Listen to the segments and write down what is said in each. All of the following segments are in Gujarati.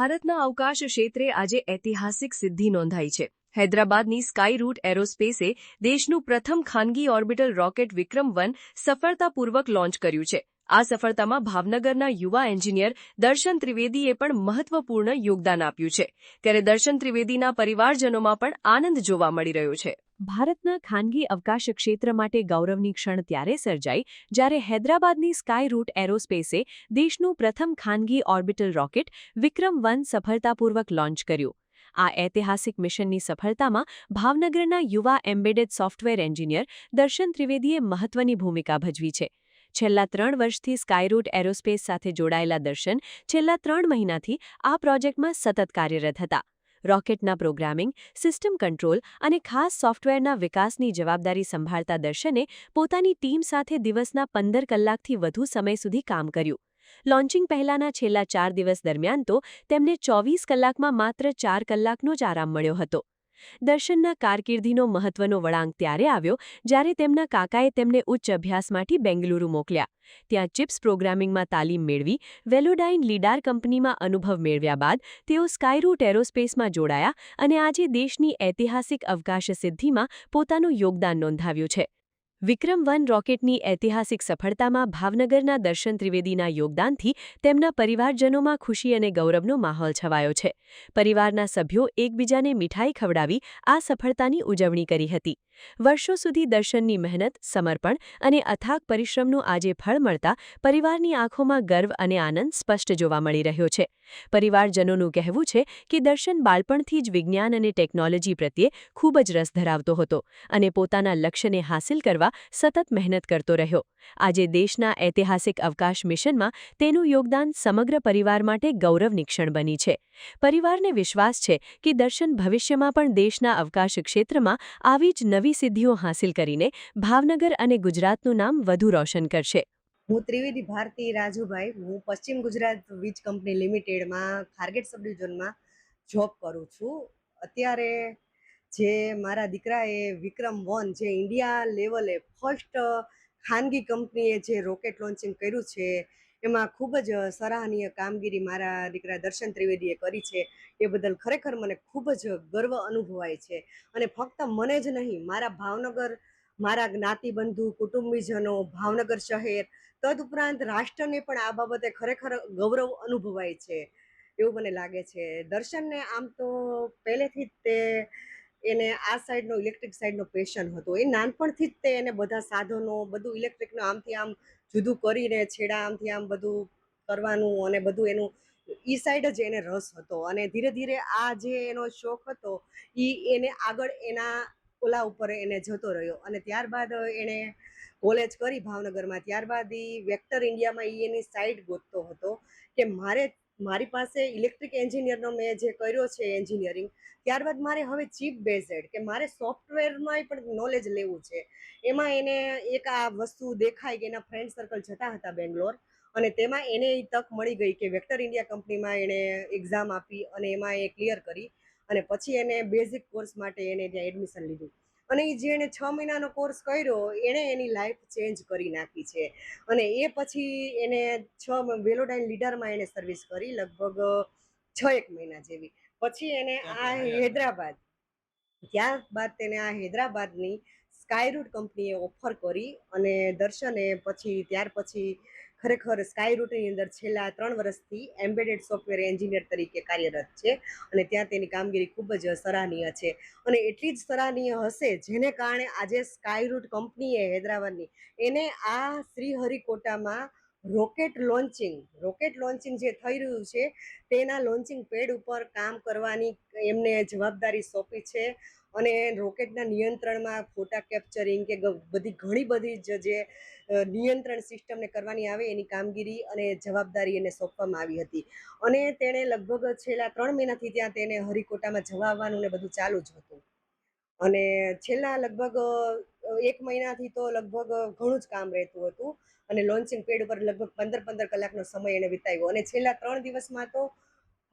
ભારતના અવકાશ ક્ષેત્રે આજે ઐતિહાસિક સિદ્ધિ નોંધાઈ છે। હૈદરાબાદની સ્કાય રૂટ એરોસ્પેસે દેશનું પ્રથમ ખાનગી ઓર્બિટલ રોકેટ વિક્રમ-1 સફળતાપૂર્વક લોન્ચ કર્યું છે। આ સફળતામાં ભાવનગરના યુવા એન્જિનિયર દર્શન ત્રિવેદીએ પણ મહત્વપૂર્ણ યોગદાન આપ્યું છે, ત્યારે દર્શન ત્રિવેદીના પરિવારજનોમાં પણ આનંદ જોવા મળી રહ્યો છે। ભારતના ખાનગી અવકાશ ક્ષેત્ર માટે ગૌરવની ક્ષણ ત્યારે સર્જાઈ જ્યારે હૈદરાબાદની સ્કાય રૂટ એરોસ્પેસે દેશનું પ્રથમ ખાનગી ઓર્બિટલ રોકેટ વિક્રમ-1 સફળતાપૂર્વક લોન્ચ કર્યું। આ ઐતિહાસિક મિશનની સફળતામાં ભાવનગરના યુવા એમ્બેડેડ સોફ્ટવેર એન્જિનિયર દર્શન ત્રિવેદીએ મહત્વની ભૂમિકા ભજવી છે। છેલ્લા 3 વર્ષથી સ્કાયરૂટ એરોસ્પેસ સાથે જોડાયેલા દર્શન છેલ્લા 3 મહિનાથી આ પ્રોજેક્ટમાં સતત કાર્યરત હતા। રોકેટના પ્રોગ્રામિંગ, સિસ્ટમ કંટ્રોલ અને ખાસ સોફ્ટવેરના વિકાસની જવાબદારી સંભાળતા દર્શને પોતાની ટીમ સાથે દિવસના 15 કલાકથી વધુ સમય સુધી કામ કર્યું। લોન્ચિંગ પહેલાના છેલ્લા 4 દિવસ દરમિયાન તો તેમને 24 કલાકમાં માત્ર 4 કલાકનો જ આરામ મળ્યો હતો। દર્શનના કારકિર્દીનો મહત્વનો વળાંક ત્યારે આવ્યો જ્યારે તેમના કાકાએ તેમને ઉચ્ચ અભ્યાસ માટે બેંગલુરુ મોકલ્યા। ત્યાં ચિપ્સ પ્રોગ્રામિંગમાં તાલીમ મેળવી વેલોડાઇન લીડાર કંપનીમાં અનુભવ મેળવ્યા બાદ તેઓ સ્કાયરૂટ એરોસ્પેસમાં જોડાયા અને આજે દેશની ઐતિહાસિક અવકાશ સિદ્ધિમાં પોતાનું યોગદાન નોંધાવ્યું છે। વિક્રમ-1 રોકેટની ઐતિહાસિક સફળતામાં ભાવનગરના દર્શન ત્રિવેદીના યોગદાનથી તેમના પરિવારજનોમાં ખુશી અને ગૌરવનો માહોલ છવાયો છે। પરિવારના સભ્યો એકબીજાને મીઠાઈ ખવડાવી આ સફળતાની ઉજવણી કરી હતી। વર્ષો સુધી દર્શનની મહેનત, સમર્પણ અને અથાગ પરિશ્રમનું આજે ફળ મળતા પરિવારની આંખોમાં ગર્વ અને આનંદ સ્પષ્ટ જોવા મળી રહ્યો છે। પરિવારજનોનું કહેવું છે કે દર્શન બાળપણથી જ વિજ્ઞાન અને ટેકનોલોજી પ્રત્યે ખૂબ જ રસ ધરાવતો હતો અને પોતાના લક્ષ્યને હાંસિલ કરવા સતત મહેનત કરતો રહ્યો। આજે દેશના ઐતિહાસિક અવકાશ મિશનમાં તેનું યોગદાન સમગ્ર પરિવાર માટે ગૌરવની ક્ષણ બની છે। પરિવારને વિશ્વાસ છે કે દર્શન ભવિષ્યમાં પણ દેશના અવકાશ ક્ષેત્રમાં આવી જ નવી સિદ્ધિઓ હાંસિલ કરીને ભાવનગર અને ગુજરાતનું નામ વધુ રોશન કરશે। હું ત્રિવેદી ભારતી રાજુભાઈ, હું પશ્ચિમ ગુજરાત વીજ કંપની લિમિટેડમાં ખારગેટ સબ ડિવિઝનમાં જોબ કરું છું। અત્યારે જે મારા દીકરાએ વિક્રમ-1 જે ઇન્ડિયા લેવલે ફર્સ્ટ ખાનગી કંપનીએ જે રોકેટ લોન્ચિંગ કર્યું છે એમાં ખૂબ જ સરાહનીય કામગીરી મારા દીકરા દર્શન ત્રિવેદીએ કરી છે। એ બદલ ખરેખર મને ખૂબ જ ગર્વ અનુભવાય છે અને ફક્ત મને જ નહીં, મારા ભાવનગર, મારા જ્ઞાતિબંધુ, કુટુંબીજનો, ભાવનગર શહેર તદુપરાંત રાષ્ટ્રને પણ આ બાબતે ખરેખર ગૌરવ અનુભવાય છે એવું મને લાગે છે। દર્શનને આમ તો પહેલેથી જ એને આ સાઈડનો ઇલેક્ટ્રિક સાઈડનો પેશન હતો। એ નાનપણથી જ એને બધા સાધનો, બધું ઇલેક્ટ્રિકનું આમથી આમ જુદું કરીને છેડા આમથી આમ બધું કરવાનું અને બધું એનું ઈ સાઈડ જ એને રસ હતો અને ધીરે ધીરે આ જે એનો શોખ હતો એને આગળ એના ઓલા ઉપર એને જતો રહ્યો અને ત્યારબાદ એણે કોલેજ કરી ભાવનગરમાં। ત્યારબાદ એ વેક્ટર ઇન્ડિયામાં એની સાઇટ ગોતતો હતો કે મારી પાસે ઇલેક્ટ્રિક એન્જિનિયરનો મેં જે કર્યો છે એન્જિનિયરિંગ, ત્યારબાદ મારે હવે ચીપ બેઝડ કે મારે સોફ્ટવેરમાં પણ નોલેજ લેવું છે। એમાં એને એક આ વસ્તુ દેખાય કે એના ફ્રેન્ડ સર્કલ જતા હતા બેંગ્લોર અને તેમાં એને એ તક મળી ગઈ કે વેક્ટર ઇન્ડિયા કંપનીમાં એણે એક્ઝામ આપી અને એમાં એ ક્લિયર કરી અને પછી એને બેઝિક કોર્સ માટે એને ત્યાં એડમિશન લીધું અને એ જે એને 6 મહિનાનો કોર્સ કર્યો એણે એની લાઈફ ચેન્જ કરી નાખી છે અને એ પછી એને વેલોડાઇન લીડરમાં એને સર્વિસ કરી લગભગ 6-1 મહિના જેવી। પછી એને આ હૈદરાબાદ, ત્યારબાદ તેને આ હૈદરાબાદની સ્કાયરૂટ કંપનીએ ઓફર કરી અને દર્શને પછી ત્યાર પછી ખરેખર સ્કાયરૂટની અંદર છેલ્લા 3 વર્ષથી એમ્બેડેડ સોફ્ટવેર એન્જિનિયર તરીકે કાર્યરત છે અને ત્યાં તેની કામગીરી ખૂબ જ સરાહનીય છે અને એટલી જ સરાહનીય હશે જેને કારણે આજે સ્કાયરૂટ કંપનીએ હૈદરાબાદની એને આ શ્રીહરિકોટામાં રોકેટ લોન્ચિંગ જે થઈ રહ્યું છે તેના લોન્ચિંગ પેડ ઉપર કામ કરવાની એમને જવાબદારી સોંપી છે અને રોકેટના નિયંત્રણમાં ફોટા કેપ્ચરિંગ કે ઘણી બધી જે નિયંત્રણ સિસ્ટમને કરવાની આવે એની કામગીરી અને જવાબદારી એને સોંપવામાં આવી હતી અને તેણે લગભગ છેલ્લા 3 મહિનાથી ત્યાં તેને હરિકોટામાં જવા આવવાનું ને બધું ચાલુ જ હતું અને છેલ્લા લગભગ 1 મહિનાથી તો લગભગ ઘણું જ કામ રહેતું હતું અને લોન્ચિંગ પેડ ઉપર લગભગ 15 કલાકનો સમય એને વિતાવ્યો અને છેલ્લા 3 દિવસમાં તો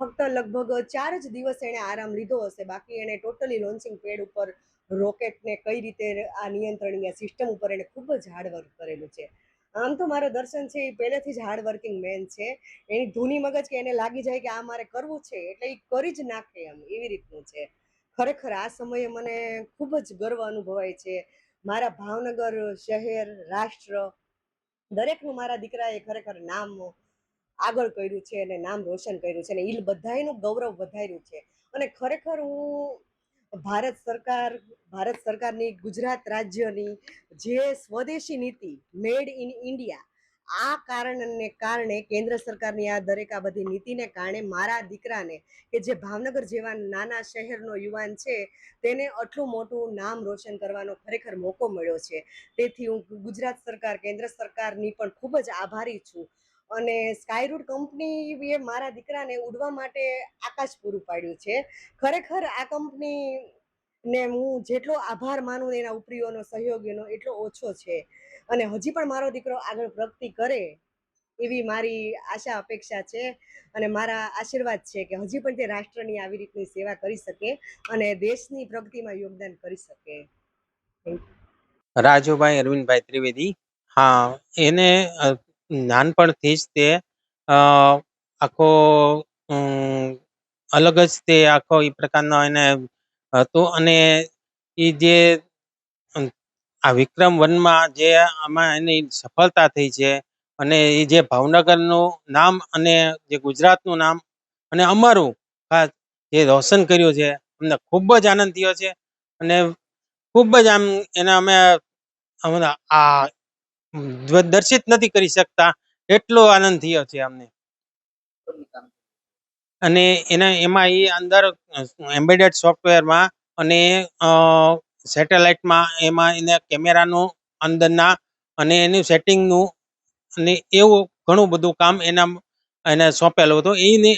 ફક્ત લગભગ 4 જ દિવસ એણે આરામ લીધો હશે, બાકી એણે ટોટલી લોન્ચિંગ પેડ ઉપર રોકેટને કઈ રીતે આ નિયંત્રણીય સિસ્ટમ ઉપર એણે ખૂબ જ હાર્ડવર્ક કરેલું છે। આમ તો મારો દર્શન છે એ પહેલેથી જ હાર્ડ વર્કિંગ મેન છે. એની ધૂની મગજ કે એને લાગી જાય કે આ મારે કરવું છે એટલે એ કરી જ નાખે એમ એવી રીતનું છે. ખરેખર આ સમયે મને ખૂબ જ ગર્વ અનુભવાય છે. મારા ભાવનગર શહેર, રાષ્ટ્ર દરેકનું મારા દીકરાએ ખરેખર નામ આગળ કર્યું છે અને નામ રોશન કર્યું છે અને એ બધાયનું ગૌરવ વધાર્યું છે. અને ખરેખર હું ભારત સરકારની ગુજરાત રાજ્યની જે સ્વદેશી નીતિ મેડ ઇન ઇન્ડિયા આ કારણે કેન્દ્ર સરકારની આ બધી નીતિને કારણે મારા દીકરાને કે જે ભાવનગર જેવા નાના શહેરનો યુવાન છે તેને આટલું મોટું નામ રોશન કરવાનો ખરેખર મોકો મળ્યો છે. તેથી હું ગુજરાત સરકાર, કેન્દ્ર સરકારની પણ ખૂબ જ આભારી છું. અને સ્કાયરૂટ કંપની એ મારા દીકરાને ઉડવા માટે આકાશ પૂરું પાડ્યું છે. ખરેખર આ કંપનીને હું જેટલો આભાર માનું એના ઉપરીઓનો સહયોગીનો એટલો ઓછો છે. અને હજી પણ મારો દીકરો આગળ પ્રગતિ કરે એવી મારી આશા અપેક્ષા છે અને મારા આશીર્વાદ છે કે હજી પણ તે રાષ્ટ્રની આવી રીતની સેવા કરી શકે અને દેશની પ્રગતિમાં યોગદાન કરી શકે. રાજુભાઈ અરવિંદભાઈ ત્રિવેદી. હા, એને નાનપણથી જ તે આખો અલગ જ તે આખો એ પ્રકારનો એને હતો. અને એ જે આ વિક્રમ વનમાં જે આમાં એની સફળતા થઈ છે અને એ જે ભાવનગરનું નામ અને જે ગુજરાતનું નામ અને અમારું ખાસ જે રોશન કર્યું છે, અમને ખૂબ જ આનંદ થયો છે. અને ખૂબ જ આમ એને અમે આ દર્શિત નથી કરી શકતા એટલો આનંદ થયો છે અમને. અને એમાં એ અંદર એમ્બેડેડ સોફ્ટવેરમાં અને સેટેલાઇટમાં એમાં એને કેમેરાનું અંદરના અને એનું સેટિંગનું અને એવું ઘણું બધું કામ એને સોંપેલું હતું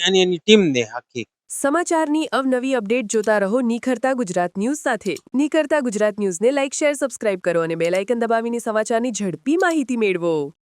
એની ટીમને આખી. સમાચારની અવનવી અપડેટ જોતા રહો નિખરતા ગુજરાત ન્યૂઝ સાથે. નિખરતા ગુજરાત ન્યૂઝને લાઇક, શેર, સબસ્ક્રાઇબ કરો અને બેલ આઇકન દબાવીને સમાચારની ઝડપી માહિતી મેળવો.